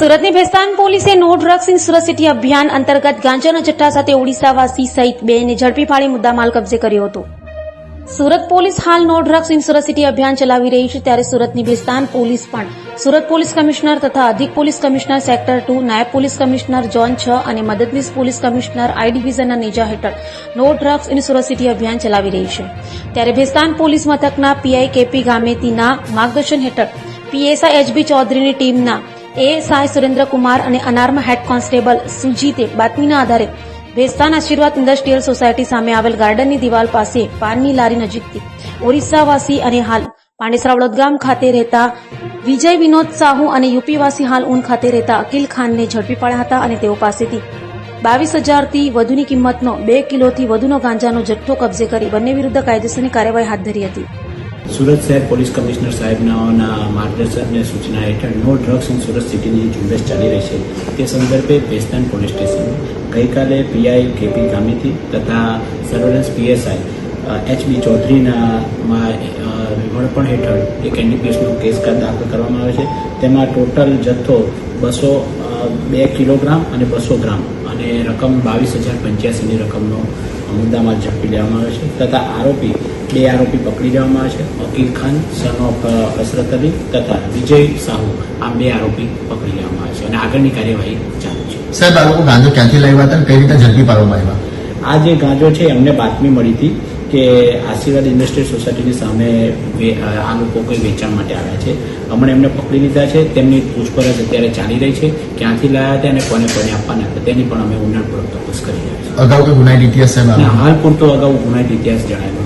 સુરતની ભેસ્તાન પોલીસે no drugs in Surat city અભિયાન અંતર્ગત ગાંજાના જથ્થા સાથે ઓડિશાવાસી સહિત બેને ઝડપી પાડી મુદ્દામાલ કબજે કર્યો હતો. સુરત પોલીસ હાલ no drugs in Surat city અભિયાન ચલાવી રહી છે, ત્યારે સુરતની ભેસ્તાન પોલીસ પણ સુરત પોલીસ કમિશનર તથા અધિક પોલીસ કમિશનર સેક્ટર 2, નાયબ પોલીસ કમિશનર ઝોન 6 અને મદદનીશ પોલીસ કમિશનર આઈ ડિવિઝનના નેજા હેઠળ no drugs in Surat city અભિયાન ચલાવી રહી છે. ત્યારે ભેસ્તાન પોલીસ મથકના પીઆઈ કેપી ગામેતીના માર્ગદર્શન હેઠળ પીએસઆઈ એચબી ચૌધરીની ટીમના એએસઆઈ સુરેન્દ્રકુમાર અને અનારમાં હેડ કોન્સ્ટેબલ સુજીતે બાતમીના આધારે ભેસ્તાન આશીર્વાદ ઇન્ડસ્ટ્રીયલ સોસાયટી સામે આવેલ ગાર્ડનની દિવાલ પાસે પાનની લારી નજીકથી ઓરિસ્સાવાસી અને હાલ પાંડેસરા વડોદગામ ખાતે રહેતા વિજય વિનોદ સાહુ અને યુપીવાસી હાલ ઊન ખાતે રહેતા અકીલ ખાનને ઝડપી પાડ્યા હતા અને તેઓ પાસેથી 22,000 થી વધુની કિંમતનો 2 કિલોથી વધુનો ગાંજાનો જથ્થો કબજે કરી બંને વિરુદ્ધ કાયદેસરની કાર્યવાહી હાથ ધરી હતી. સુરત શહેર પોલીસ કમિશનર સાહેબના માર્ગદર્શન અને સૂચના હેઠળ નો ડ્રગ્સ ઇન સુરત સિટીની ઝુંબેશ ચાલી રહી છે. તે સંદર્ભે ભેસ્તાન પોલીસ સ્ટેશન ગઈકાલે પીઆઈ કેપી ગામેતી તથા સર્વેલન્સ પીએસઆઈ એચબી ચૌધરીના વડપણ હેઠળ એક એનડીપીએસનો કેસ દાખલ કરવામાં આવે છે. તેમાં ટોટલ જથ્થો 202 કિલોગ્રામ અને 200 ગ્રામ અને રકમ 22,085ની રકમનો મુદ્દામાલ ઝડપી લેવામાં આવે છે તથા બે આરોપી પકડી લેવામાં આવે છે. અકીલ ખાન સન ઓફ અસરત અલી તથા વિજય સાહુ આ 2 આરોપી પકડી લેવામાં આવે છે અને આગળની કાર્યવાહી ચાલુ છે. સાહેબ, આ લોકો ગાંજો ક્યાંથી લાવ્યા હતા, કઈ રીતે ઝડપી પાડવામાં આવ્યા? આ જે ગાંજો છે એમને બાતમી મળી હતી કે આશીર્વાદ ઇન્ડસ્ટ્રીયલ સોસાયટીની સામે આ લોકો કોઈ વેચાણ માટે આવ્યા છે. હમણાં એમને પકડી લીધા છે. તેમની પૂછપરછ અત્યારે ચાલી રહી છે. ક્યાંથી લાવ્યા હતા અને કોને આપવાના હતા તેની પણ અમે ઊંડાણપૂર્વક તપાસ કરી રહ્યા છીએ. અગાઉ કોઈ ગુનાહિત ઇતિહાસ સાહેબ? હાલ પૂરતો અગાઉ ગુનાહિત ઇતિહાસ જણાવ્યો